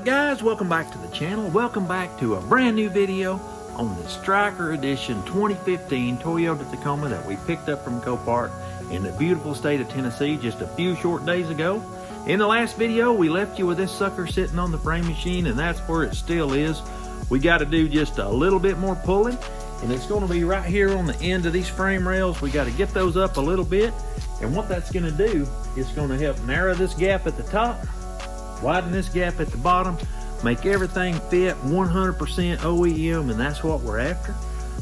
up, guys? Welcome back to the channel. Welcome back to a brand new video on the Stryker Edition 2015 Toyota Tacoma that we picked up from Copart in the beautiful state of Tennessee just a few short days ago. In the last video, we left you with this sucker sitting on the frame machine, and that's where it still is. We got to do just a little bit more pulling, and it's going to be right here on the end of these frame rails. We got to get those up a little bit, and what that's going to do is going to help narrow this gap at the top, widen this gap at the bottom, make everything fit 100% OEM, and that's what we're after.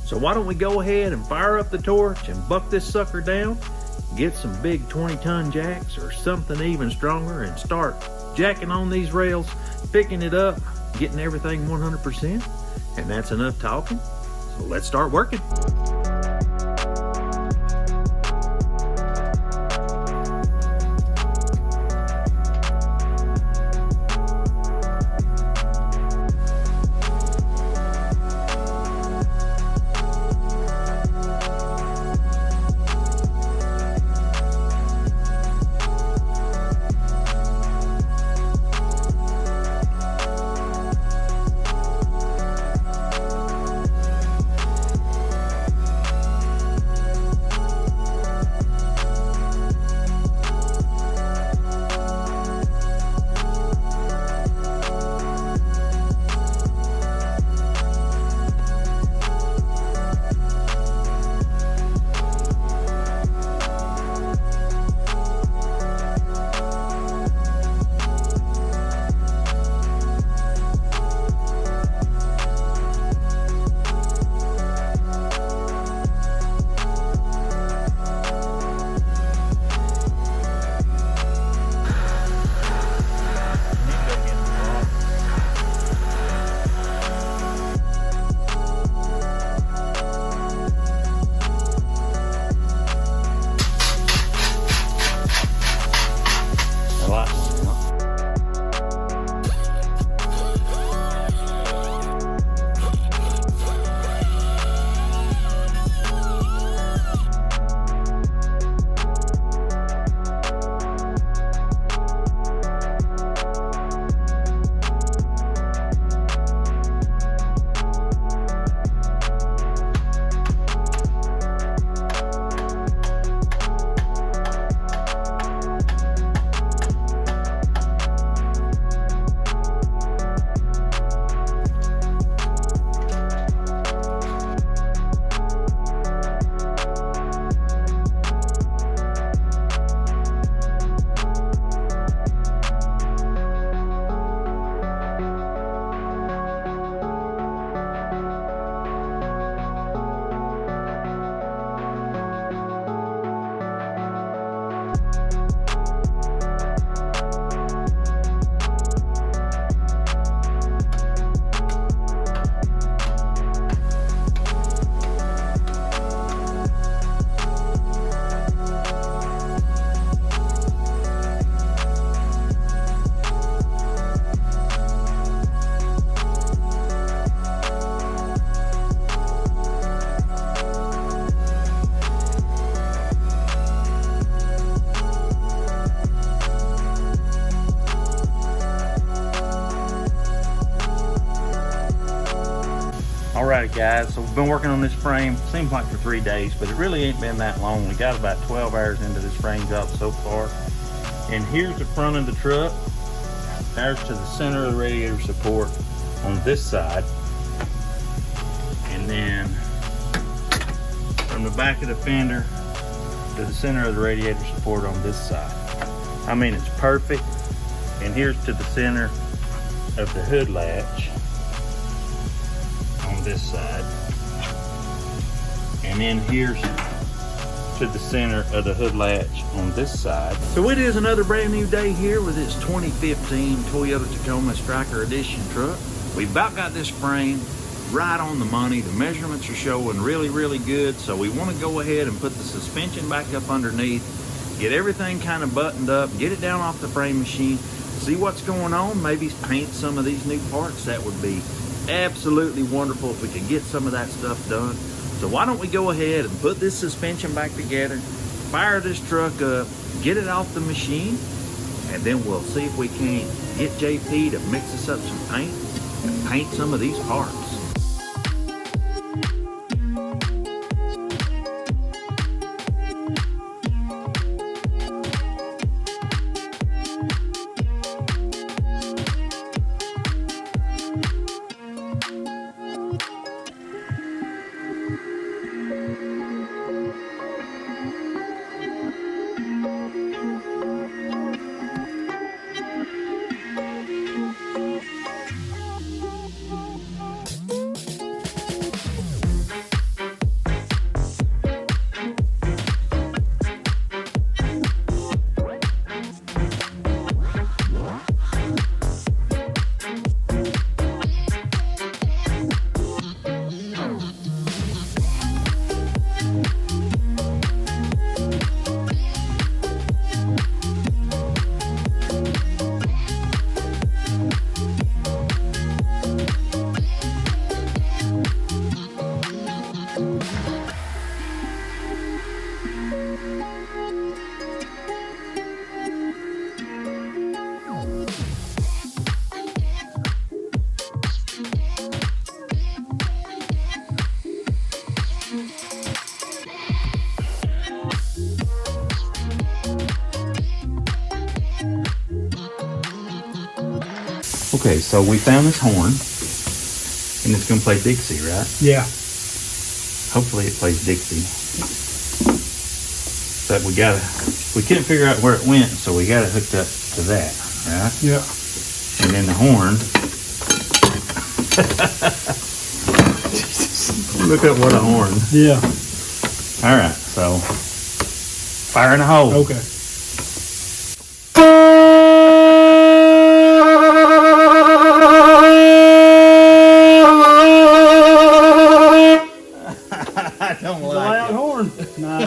So why don't we go ahead and fire up the torch and buck this sucker down, get some big 20-ton jacks or something even stronger, and start jacking on these rails, picking it up, getting everything 100%. And that's enough talking, so let's start working. Alright guys, so we've been working on this frame, seems like for 3 days, but it really ain't been that long. We got about 12 hours into this frame job so far. And here's the front of the truck. There's to the center of the radiator support on this side. And then from the back of the fender to the center of the radiator support on this side. I mean, it's perfect. And here's to the center of the hood latch on this side, and then here's to the center of the hood latch on this side. So it is another brand new day here with this 2015 Toyota Tacoma Stryker Edition truck. We about got this frame right on the money. The measurements are showing really good, so we want to go ahead and put the suspension back up underneath, get everything kind of buttoned up, get it down off the frame machine, see what's going on, maybe paint some of these new parts. That would be absolutely wonderful if we could get some of that stuff done. So why don't we go ahead and put this suspension back together, fire this truck up, get it off the machine, and then we'll see if we can't get JP to mix us up some paint and paint some of these parts. Okay, so we found this horn, and it's gonna play Dixie, right? Yeah. Hopefully it plays Dixie. But we couldn't figure out where it went, so we got it hooked up to that, right? Yeah. And then the horn. Look at what a horn. Yeah. All right, so fire in the hole. Okay. I don't like Loud it. horn. Nah.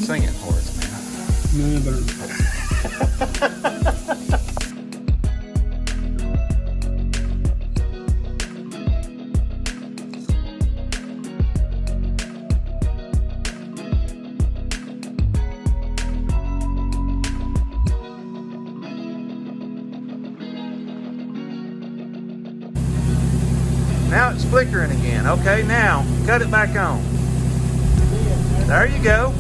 Sing it for us, man. No, Now it's flickering again. Okay, now cut it back on. There you go.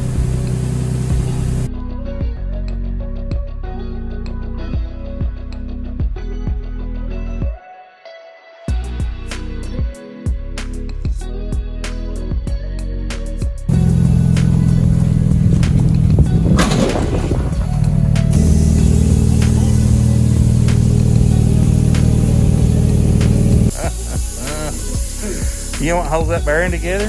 You want to hold that bearing together?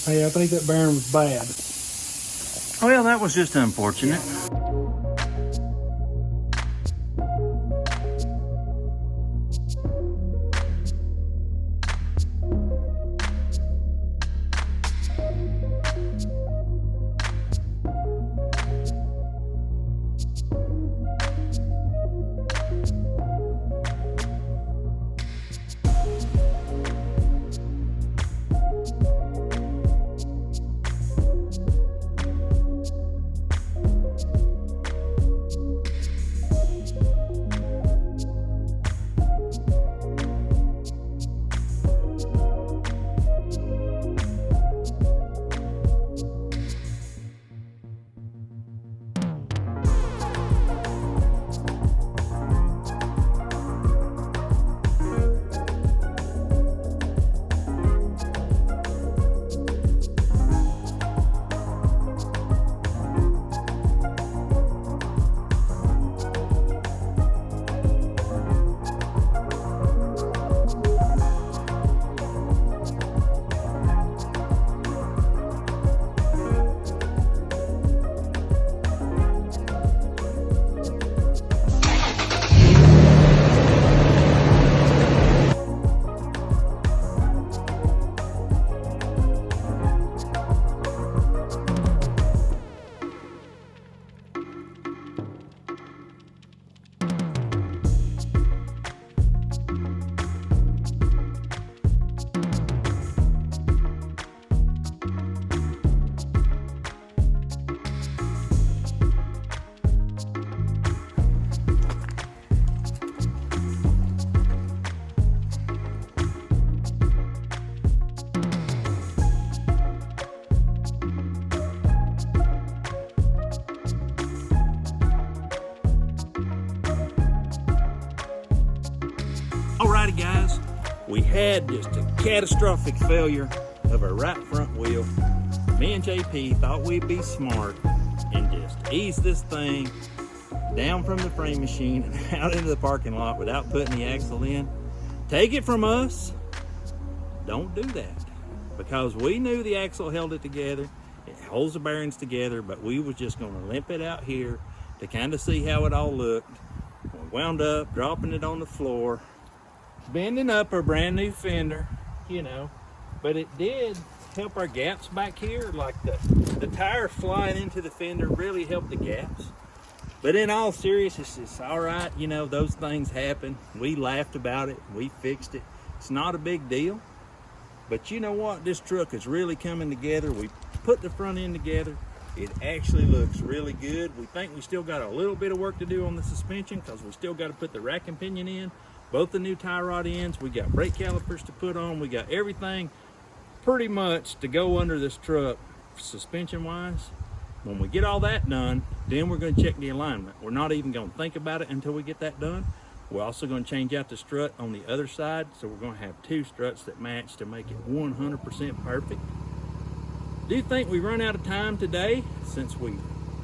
Hey, I think that bearing was bad. Well, that was just unfortunate. Alrighty guys, we had just a catastrophic failure of our right front wheel. Me and JP thought we'd be smart and just ease this thing down from the frame machine and out into the parking lot without putting the axle in. Take it from us, don't do that, because we knew the axle held it together, it holds the bearings together, but we was just gonna limp it out here to kind of see how it all looked. We wound up dropping it on the floor, bending up our brand new fender, you know, but it did help our gaps back here. Like the tire flying into the fender really helped the gaps. But in all seriousness, it's all right. You know, those things happen. We laughed about it. We fixed it. It's not a big deal. But you know what? This truck is really coming together. We put the front end together. It actually looks really good. We think we still got a little bit of work to do on the suspension because we still got to put the rack and pinion in, both the new tie rod ends. We got brake calipers to put on. We got everything pretty much to go under this truck suspension wise. When we get all that done, then we're going to check the alignment. We're not even going to think about it until we get that done. We're also going to change out the strut on the other side, so we're going to have two struts that match to make it 100% perfect. Do you think we run out of time today since we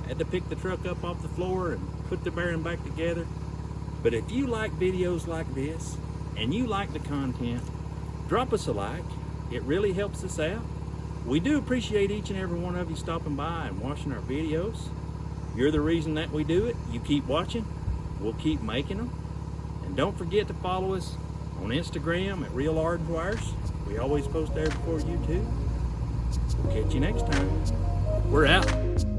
had to pick the truck up off the floor and put the bearing back together? But if you like videos like this and you like the content, drop us a like. It really helps us out. We do appreciate each and every one of you stopping by and watching our videos. You're the reason that we do it. You keep watching, we'll keep making them. And don't forget to follow us on Instagram at Real Orange Wires. We always post there before YouTube. We'll catch you next time. We're out.